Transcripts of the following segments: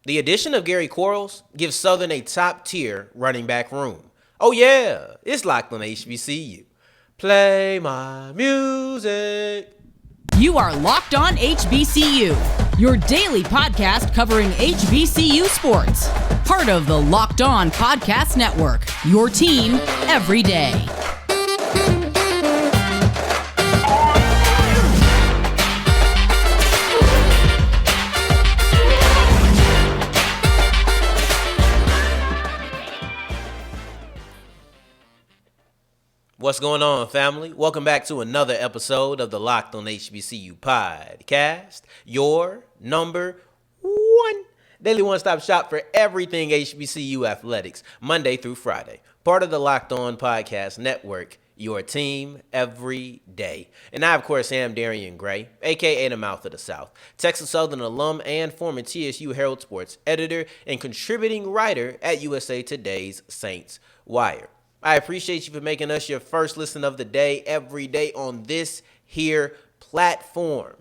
The addition of Gary Quarles gives Southern a top-tier running back room. Oh yeah, it's locked on HBCU. Play my music. You are Locked On HBCU, your daily podcast covering HBCU sports. Part of the Locked On Podcast Network, your team every day. What's going on, family? Welcome back to another episode of the Locked On HBCU podcast, your number one daily one-stop shop for everything HBCU athletics, Monday through Friday. Part of the Locked On Podcast Network, your team every day. And I, of course, am Darian Gray, a.k.a. the Mouth of the South, Texas Southern alum and former TSU Herald Sports editor and contributing writer at USA Today's Saints Wire. I appreciate you for making us your first listen of the day every day on this here platform.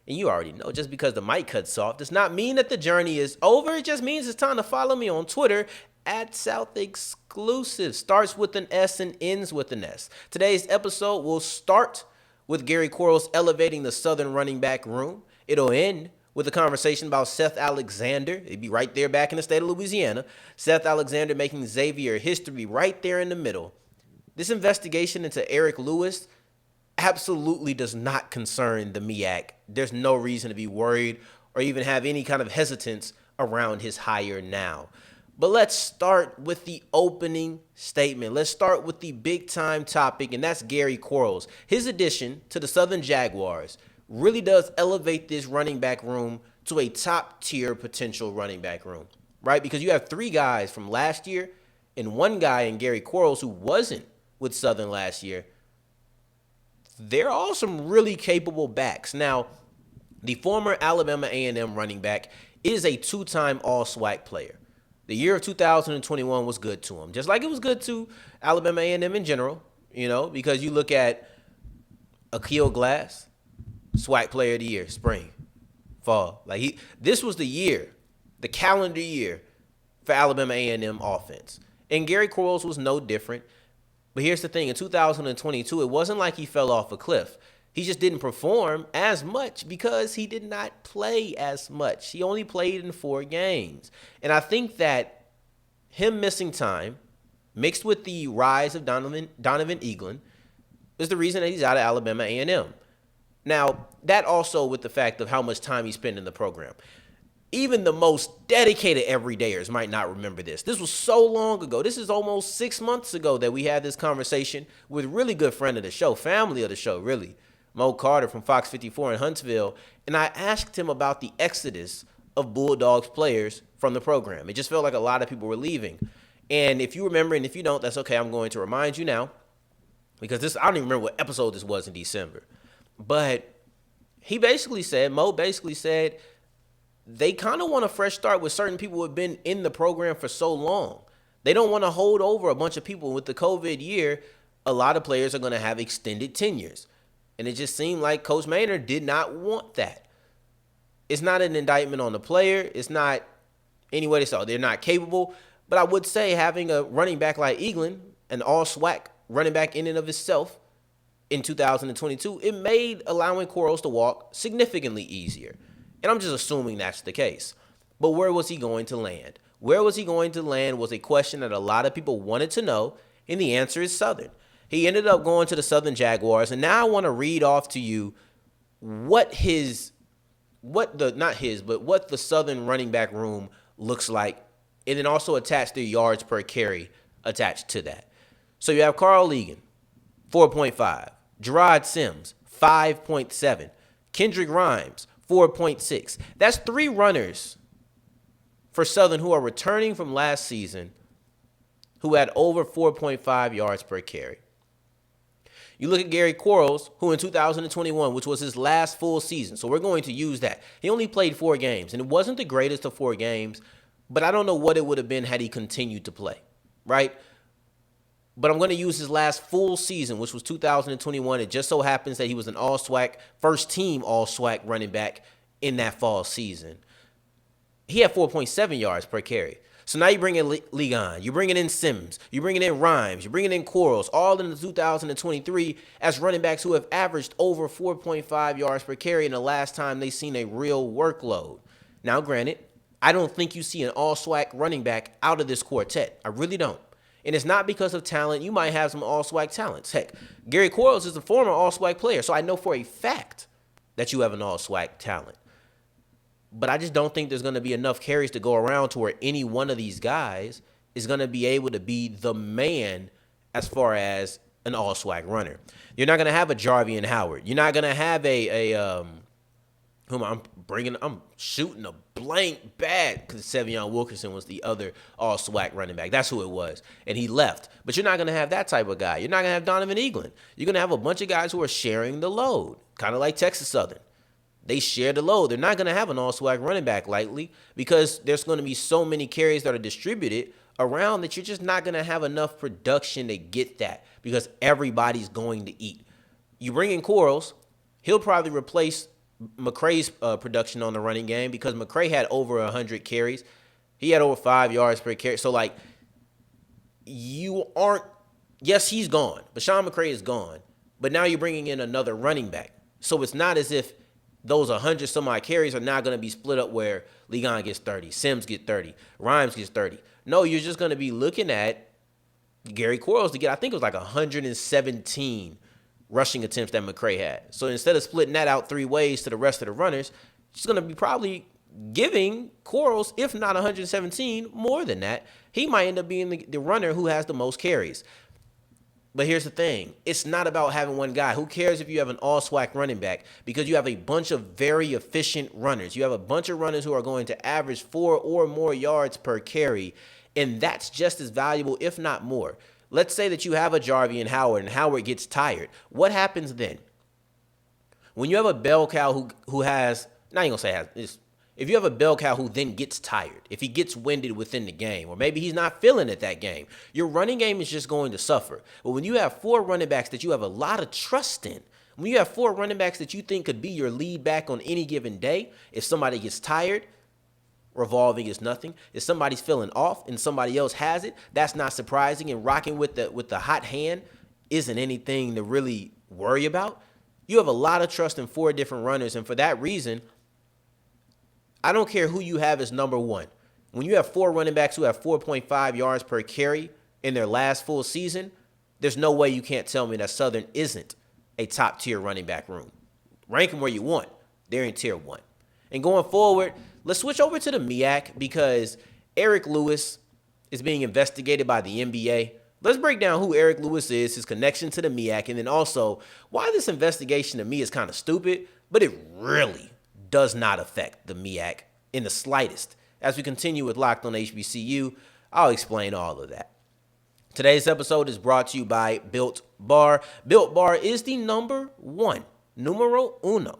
And you already know, just because the mic cuts off does not mean that the journey is over. It just means it's time to follow me on Twitter at South Exclusive. Starts with an S and ends with an S. Today's episode will start with Gary Quarles elevating the Southern running back room. It'll end with a conversation about Seth Alexander. It'd be right there back in the state of Louisiana. Seth Alexander making Xavier history right there in the middle. This investigation into Eric Lewis absolutely does not concern the MEAC. There's no reason to be worried or even have any kind of hesitance around his hire now. But let's start with the opening statement. Let's start with the big-time topic, and that's Gary Quarles. His addition to the Southern Jaguars really does elevate this running back room to a top-tier potential running back room, right? Because you have three guys from last year and one guy in Gary Quarles who wasn't with Southern last year. They're all some really capable backs. Now, the former Alabama A&M running back is a two-time All-SWAC player. The year of 2021 was good to him, just like it was good to Alabama A&M in general, because you look at Akil Glass, SWAC Player of the Year, spring, fall. This was the year, the calendar year for Alabama A&M offense. And Gary Quarles was no different. But here's the thing, in 2022, it wasn't like he fell off a cliff. He just didn't perform as much because he did not play as much. He only played in 4 games. And I think that him missing time, mixed with the rise of Donovan Eaglin, is the reason that he's out of Alabama A&M. Now, that also with the fact of how much time he spent in the program. Even the most dedicated everydayers might not remember this. This was so long ago. This is almost 6 months ago that we had this conversation with a really good friend of the show, family of the show, really, Mo Carter from Fox 54 in Huntsville. And I asked him about the exodus of Bulldogs players from the program. It just felt like a lot of people were leaving. And if you remember, and if you don't, that's okay. I'm going to remind you now, because I don't even remember what episode this was in December. But Mo basically said, they kind of want a fresh start with certain people who have been in the program for so long. They don't want to hold over a bunch of people. With the COVID year, a lot of players are going to have extended tenures. And it just seemed like Coach Maynard did not want that. It's not an indictment on the player. It's not any way to say they're not capable. But I would say having a running back like Eaglin, an all-SWAC running back in and of itself, in 2022, it made allowing Quarles to walk significantly easier. And I'm just assuming that's the case. But where was he going to land? Where was he going to land was a question that a lot of people wanted to know, and the answer is Southern. He ended up going to the Southern Jaguars, and now I want to read off to you what the Southern running back room looks like, and then also attach their yards per carry attached to that. So you have Carl Egan, 4.5. Gerard Sims, 5.7. Kendrick Rhymes, 4.6. That's 3 runners for Southern who are returning from last season who had over 4.5 yards per carry. You look at Gary Quarles, who in 2021, which was his last full season, so we're going to use that. He only played 4 games, and it wasn't the greatest of 4 games, but I don't know what it would have been had he continued to play, right? But I'm going to use his last full season, which was 2021. It just so happens that he was an all-SWAC, first-team all-SWAC running back in that fall season. He had 4.7 yards per carry. So now you bring in Ligon, you're bringing in Sims, you're bringing in Rhymes, you're bringing in Quarles, all in the 2023 as running backs who have averaged over 4.5 yards per carry in the last time they seen a real workload. Now, granted, I don't think you see an all-SWAC running back out of this quartet. I really don't. And it's not because of talent. You might have some all-SWAC talents. Heck, Gary Quarles is a former all-SWAC player, so I know for a fact that you have an all-SWAC talent. But I just don't think there's going to be enough carries to go around to where any one of these guys is going to be able to be the man as far as an all-SWAC runner. You're not going to have a Jarvian Howard. You're not going to have I'm shooting a blank bad because Sevion Wilkerson was the other all-SWAC running back. That's who it was. And he left. But you're not going to have that type of guy. You're not going to have Donovan Eaglin. You're going to have a bunch of guys who are sharing the load, kind of like Texas Southern. They share the load. They're not going to have an all-SWAC running back likely because there's going to be so many carries that are distributed around that you're just not going to have enough production to get that because everybody's going to eat. You bring in Quarles, he'll probably replace McCray's production on the running game because McCray had over 100 carries. He had over 5 yards per carry. So, yes, he's gone. But Sean McCray is gone. But now you're bringing in another running back. So it's not as if those 100 some odd carries are not going to be split up where Ligon gets 30, Sims get 30, Rhymes gets 30. No, you're just going to be looking at Gary Quarles to get, I think it was 117 rushing attempts that McCray had. So instead of splitting that out 3 ways to the rest of the runners, she's going to be probably giving Quarles, if not 117, more than that. He might end up being the runner who has the most carries. But here's the thing. It's not about having one guy. Who cares if you have an all-SWAC running back? Because you have a bunch of very efficient runners. You have a bunch of runners who are going to average 4 or more yards per carry, and that's just as valuable, if not more. Let's say that you have a Jarvian Howard and Howard gets tired. What happens then? When you have a bell cow who has, not even going to say if you have a bell cow who then gets tired, if he gets winded within the game, or maybe he's not feeling it that game, your running game is just going to suffer. But when you have 4 running backs that you have a lot of trust in, when you have 4 running backs that you think could be your lead back on any given day, if somebody gets tired, revolving is nothing. If somebody's feeling off and somebody else has it, that's not surprising. And rocking with the hot hand isn't anything to really worry about. You have a lot of trust in 4 different runners, and for that reason, I don't care who you have as number 1. When you have 4 running backs who have 4.5 yards per carry in their last full season, there's no way you can't tell me that Southern isn't a top-tier running back room. Rank them where you want. They're in tier 1. And going forward, let's switch over to the MEAC because Eric Lewis is being investigated by the NBA. Let's break down who Eric Lewis is, his connection to the MEAC, and then also why this investigation to me is kind of stupid, but it really does not affect the MEAC in the slightest. As we continue with Locked on HBCU, I'll explain all of that. Today's episode is brought to you by Built Bar. Built Bar is the number 1, numero uno,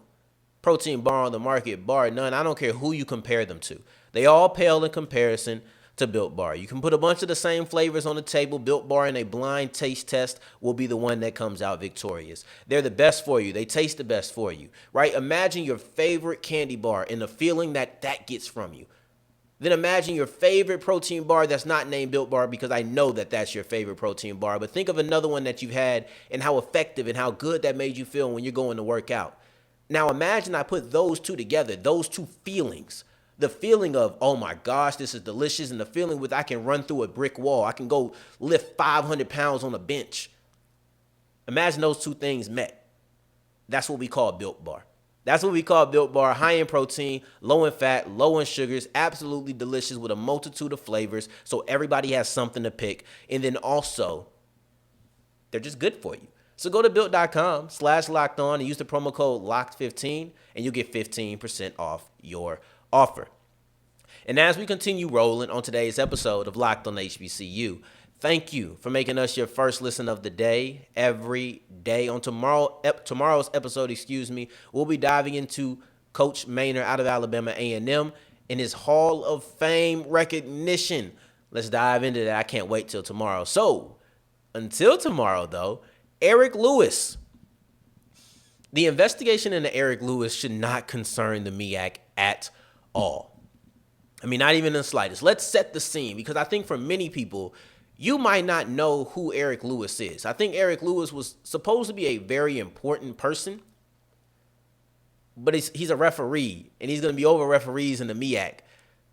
protein bar on the market, bar none. I don't care who you compare them to. They all pale in comparison to Built Bar. You can put a bunch of the same flavors on the table. Built Bar in a blind taste test will be the one that comes out victorious. They're the best for you. They taste the best for you, right? Imagine your favorite candy bar and the feeling that gets from you. Then imagine your favorite protein bar that's not named Built Bar, because I know that that's your favorite protein bar. But think of another one that you've had and how effective and how good that made you feel when you're going to work out. Now imagine I put those two together, those two feelings. The feeling of, oh my gosh, this is delicious, and the feeling with I can run through a brick wall. I can go lift 500 pounds on a bench. Imagine those two things met. That's what we call Built Bar. That's what we call Built Bar. High in protein, low in fat, low in sugars, absolutely delicious with a multitude of flavors. So everybody has something to pick. And then also, they're just good for you. So go to built.com/lockedon and use the promo code LOCKED15 and you'll get 15% off your offer. And as we continue rolling on today's episode of Locked on HBCU, thank you for making us your first listen of the day every day. On tomorrow's episode, we'll be diving into Coach Maynor out of Alabama A&M and his Hall of Fame recognition. Let's dive into that. I can't wait till tomorrow. So until tomorrow, though, Eric Lewis. The investigation into Eric Lewis should not concern the MEAC at all. I mean, not even in the slightest. Let's set the scene, because I think for many people, you might not know who Eric Lewis is. I think Eric Lewis was supposed to be a very important person, but he's a referee, and he's going to be over referees in the MEAC.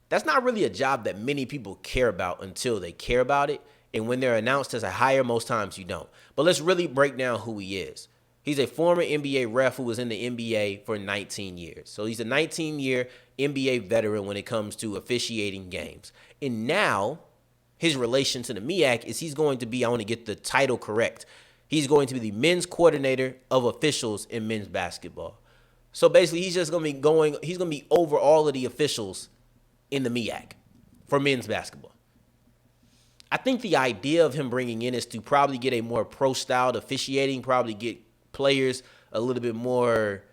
That's not really a job that many people care about until they care about it. And when they're announced as a hire, most times you don't. But let's really break down who he is. He's a former NBA ref who was in the NBA for 19 years. So he's a 19-year NBA veteran when it comes to officiating games. And now his relation to the MEAC is he's going to be, I want to get the title correct, he's going to be the men's coordinator of officials in men's basketball. So basically he's just going to be over all of the officials in the MEAC for men's basketball. I think the idea of him bringing in is to probably get a more pro-styled officiating, probably get players a little bit more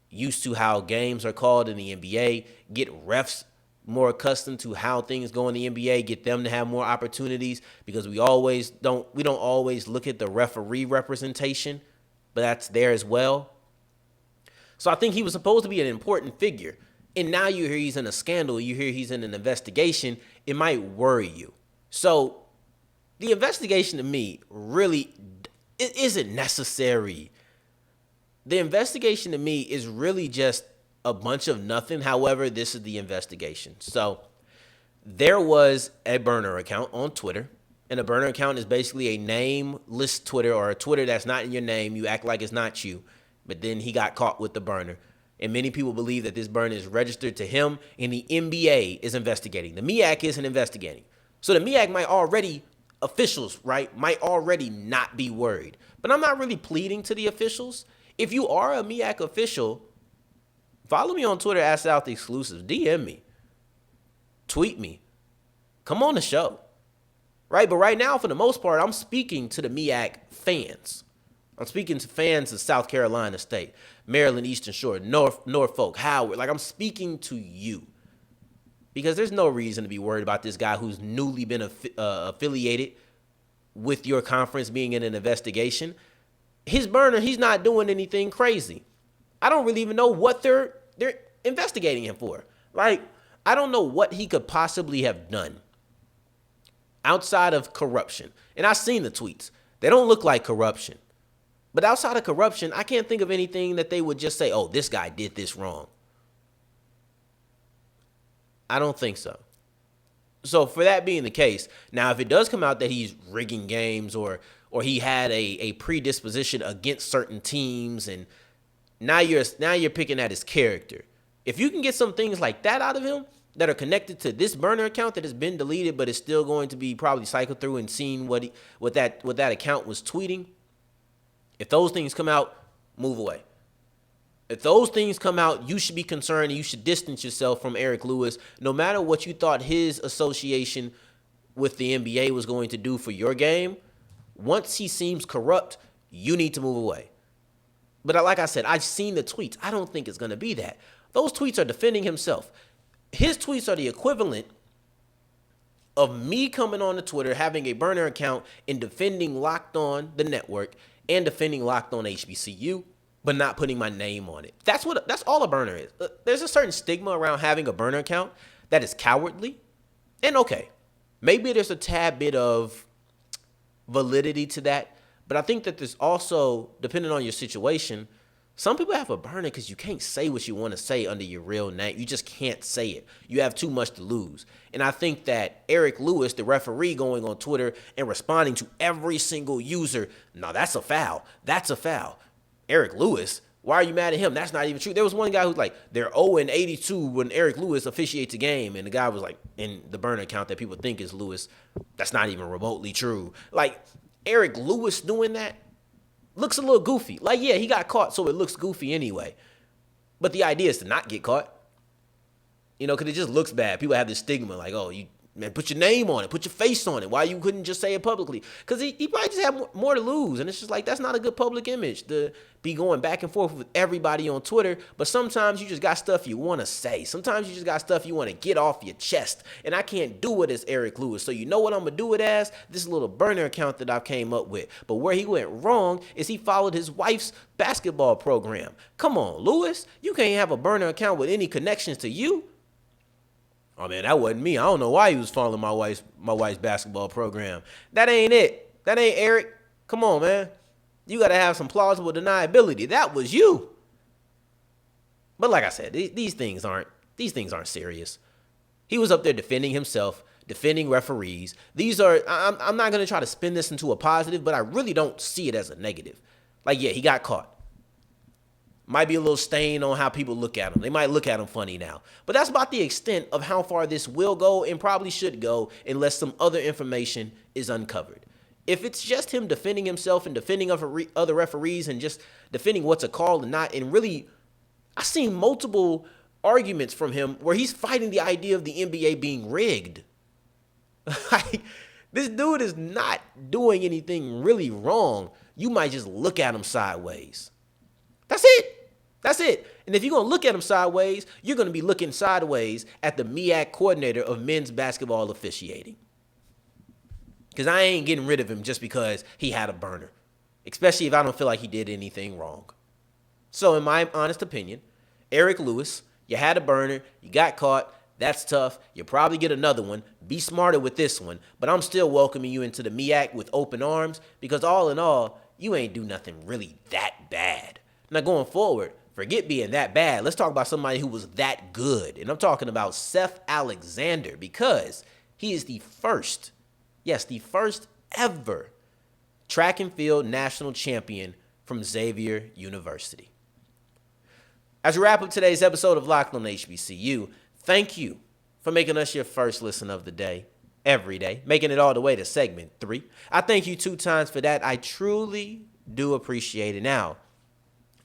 used to how games are called in the NBA, get refs more accustomed to how things go in the NBA, get them to have more opportunities, because we don't always look at the referee representation, but that's there as well. So I think he was supposed to be an important figure. And now you hear he's in a scandal, you hear he's in an investigation, it might worry you. So the investigation to me really it isn't necessary. The investigation to me is really just a bunch of nothing. However, this is the investigation. So there was a burner account on Twitter, and a burner account is basically a nameless Twitter, or a Twitter that's not in your name. You act like it's not you, but then he got caught with the burner. And many people believe that this burner is registered to him, and the NBA is investigating. The MEAC isn't investigating. So the MEAC might already not be worried. But I'm not really pleading to the officials. If you are a MEAC official, follow me on Twitter at South Exclusives. DM me. Tweet me. Come on the show. Right? But right now, for the most part, I'm speaking to the MEAC fans. I'm speaking to fans of South Carolina State, Maryland, Eastern Shore, Norfolk, Howard. Like, I'm speaking to you. Because there's no reason to be worried about this guy who's newly been affiliated with your conference being in an investigation. His burner, he's not doing anything crazy. I don't really even know what they're investigating him for. Like, I don't know what he could possibly have done outside of corruption. And I've seen the tweets. They don't look like corruption. But outside of corruption, I can't think of anything that they would just say, oh, this guy did this wrong. I don't think so. So for that being the case, now if it does come out that he's rigging games or he had a predisposition against certain teams, and now you're picking at his character. If you can get some things like that out of him that are connected to this burner account that has been deleted but is still going to be probably cycled through and seen what that account was tweeting, if those things come out, move away. If those things come out, you should be concerned and you should distance yourself from Eric Lewis, no matter what you thought his association with the NBA was going to do for your game. Once he seems corrupt, you need to move away. But like I said, I've seen the tweets. I don't think it's going to be that. Those tweets are defending himself. His tweets are the equivalent of me coming on to Twitter, having a burner account, and defending Locked On, the network, and defending Locked On HBCU, but not putting my name on it. That's all a burner is. There's a certain stigma around having a burner account that is cowardly. And okay, maybe there's a tad bit of validity to that, but I think that there's also, depending on your situation, some people have a burner because you can't say what you want to say under your real name. You just can't say it. You have too much to lose. And I think that Eric Lewis, the referee, going on Twitter and responding to every single user, no, that's a foul. That's a foul. Eric Lewis, why are you mad at him? That's not even true. There was one guy who's like, they're 0-82 when Eric Lewis officiates a game. And the guy was like, in the burner account that people think is Lewis, that's not even remotely true. Like, Eric Lewis doing that looks a little goofy. Like, yeah, he got caught, so it looks goofy anyway. But the idea is to not get caught. You know, because it just looks bad. People have this stigma like, oh, you man, put your name on it, put your face on it. Why you couldn't just say it publicly? Because he probably just had more to lose. And it's just like, that's not a good public image to be going back and forth with everybody on Twitter. But sometimes you just got stuff you want to say. Sometimes you just got stuff you want to get off your chest. And I can't do it as Eric Lewis. So you know what I'm going to do it as? This little burner account that I came up with. But where he went wrong is he followed his wife's basketball program. Come on, Lewis. You can't have a burner account with any connections to you. Oh man, that wasn't me. I don't know why he was following my wife's basketball program. That ain't it. That ain't Eric. Come on, man. You got to have some plausible deniability. That was you. But like I said, these things aren't serious. He was up there defending himself, defending referees. I'm not going to try to spin this into a positive, but I really don't see it as a negative. Like, yeah, he got caught. Might be a little stain on how people look at him. They might look at him funny now. But that's about the extent of how far this will go and probably should go unless some other information is uncovered. If it's just him defending himself and defending other referees and just defending what's a call and not, and really, I've seen multiple arguments from him where he's fighting the idea of the NBA being rigged. Like, this dude is not doing anything really wrong. You might just look at him sideways. That's it. That's it. And if you're going to look at him sideways, you're going to be looking sideways at the MEAC coordinator of men's basketball officiating. Because I ain't getting rid of him just because he had a burner, especially if I don't feel like he did anything wrong. So in my honest opinion, Eric Lewis, you had a burner, you got caught, that's tough. You'll probably get another one. Be smarter with this one. But I'm still welcoming you into the MEAC with open arms because all in all, you ain't do nothing really that bad. Now going forward, forget being that bad. Let's talk about somebody who was that good. And I'm talking about Seth Alexander because he is the first ever track and field national champion from Xavier University. As we wrap up today's episode of Locked on HBCU, thank you for making us your first listen of the day, every day, making it all the way to segment 3. I thank you 2 times for that. I truly do appreciate it. Now,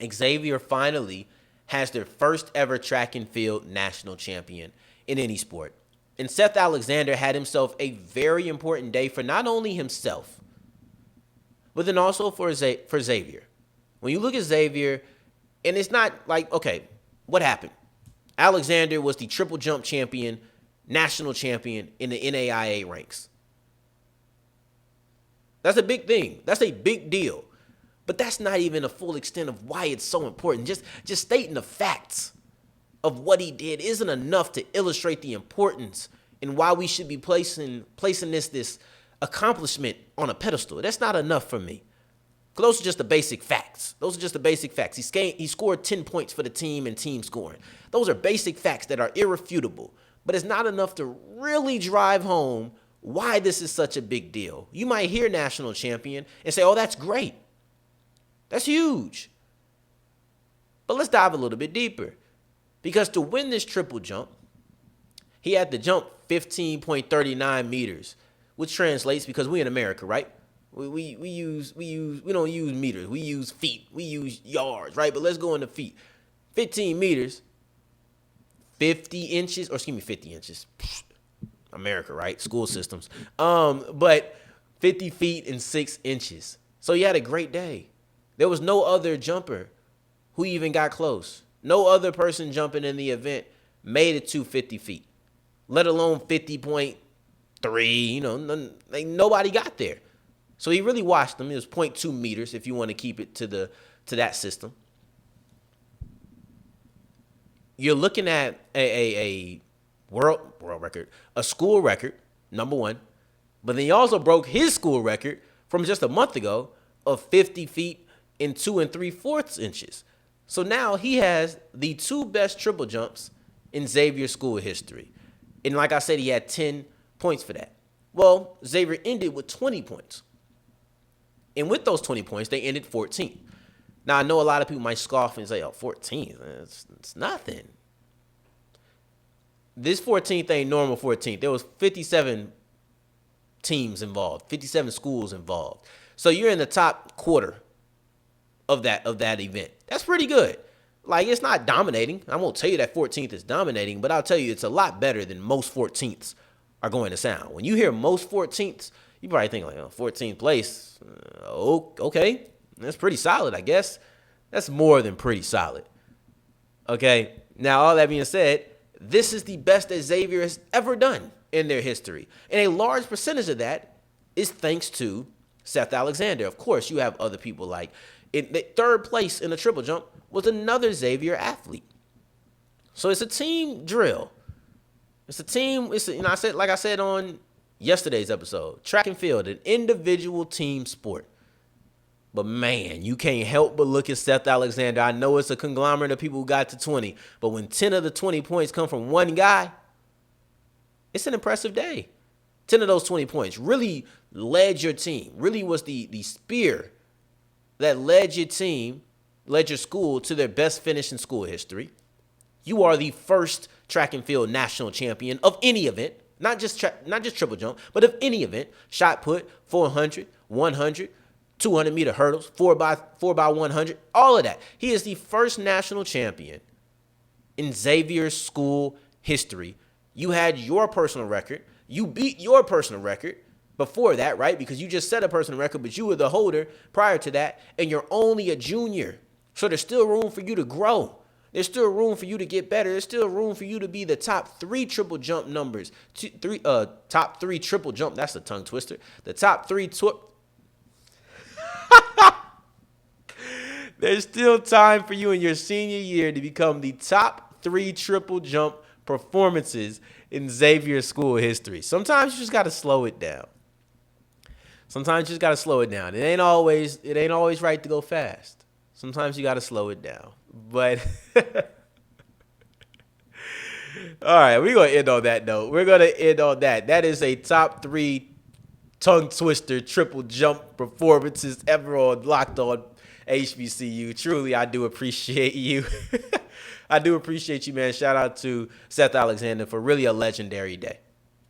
Xavier finally has their first ever track and field national champion in any sport. And Seth Alexander had himself a very important day for not only himself, but then also for Xavier. When you look at Xavier, and it's not like, okay, what happened? Alexander was the triple jump champion, national champion in the NAIA ranks. That's a big thing. That's a big deal. But that's not even a full extent of why it's so important. Just stating the facts of what he did isn't enough to illustrate the importance and why we should be placing this accomplishment on a pedestal. That's not enough for me. Those are just the basic facts. He scored 10 points for the team in team scoring. Those are basic facts that are irrefutable. But it's not enough to really drive home why this is such a big deal. You might hear national champion and say, oh, that's great. That's huge. But let's dive a little bit deeper. Because to win this triple jump, he had to jump 15.39 meters, which translates, because we in America, right? We don't use meters. We use feet. We use yards, right? But let's go into feet. 15 meters, 50 inches. America, right? School systems. But 50 feet and 6 inches. So he had a great day. There was no other jumper who even got close. No other person jumping in the event made it to 50 feet, let alone 50.3. Nobody got there. So he really watched them. It was 0.2 meters if you want to keep it to that system. You're looking at a world record, a school record, number one. But then he also broke his school record from just a month ago of 50 feet and 2 3/4 inches. So now he has the 2 best triple jumps in Xavier school history. And like I said, he had 10 points for that. Well, Xavier ended with 20 points. And with those 20 points, they ended 14th. Now, I know a lot of people might scoff and say, oh, 14th, it's nothing. This 14th ain't normal 14th. There was 57 teams involved, 57 schools involved. So you're in the top quarter of that event. That's pretty good. Like, it's not dominating. I won't tell you that 14th is dominating, but I'll tell you it's a lot better than most 14ths are going to sound. When you hear most 14ths, you probably think like, 14th place. Okay, that's pretty solid, I guess. That's more than pretty solid. Okay, now all that being said, this is the best that Xavier has ever done in their history. And a large percentage of that is thanks to Seth Alexander. Of course, you have other people like third place in the triple jump was another Xavier athlete. So it's a team drill. It's a team. Like I said on yesterday's episode, track and field, an individual team sport. But man, you can't help but look at Seth Alexander. I know it's a conglomerate of people who got to 20, but when 10 of the 20 points come from one guy, it's an impressive day. 10 of those 20 points really led your team, really was the spear that led your team, led your school to their best finish in school history. You are the first track and field national champion of any event, not just triple jump, but of any event, shot put, 400, 100, 200-meter hurdles, 4x100, all of that. He is the first national champion in Xavier's school history. You had your personal record. You beat your personal record before that, right? Because you just set a personal record, but you were the holder prior to that, and you're only a junior. So there's still room for you to grow. There's still room for you to get better. There's still room for you to be the top 3 triple jump numbers. Top 3 triple jump. That's a tongue twister. The top 3 There's still time for you in your senior year to become the top 3 triple jump performances in Xavier school history. Sometimes you just got to slow it down. It ain't always right to go fast. Sometimes you got to slow it down. But all right, we're going to end on that note. That is a top 3 tongue twister triple jump performances ever on Locked On HBCU. Truly, I do appreciate you. I do appreciate you, man. Shout out to Seth Alexander for really a legendary day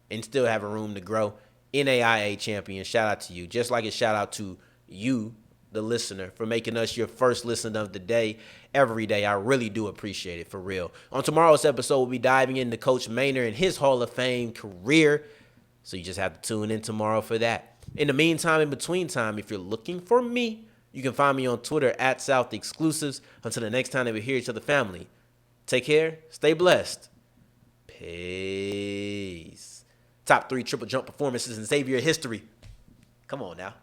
and still having room to grow. NAIA champion. Shout out to you. Just like a shout out to you, the listener, for making us your first listen of the day every day. I really do appreciate it, for real. On tomorrow's episode, we'll be diving into Coach Maynard and his Hall of Fame career. So you just have to tune in tomorrow for that. In the meantime, in between time, if you're looking for me, you can find me on Twitter at South Exclusives. Until the next time that we hear each other, family, take care, stay blessed. Peace. Top 3 triple jump performances in Xavier history. Come on now.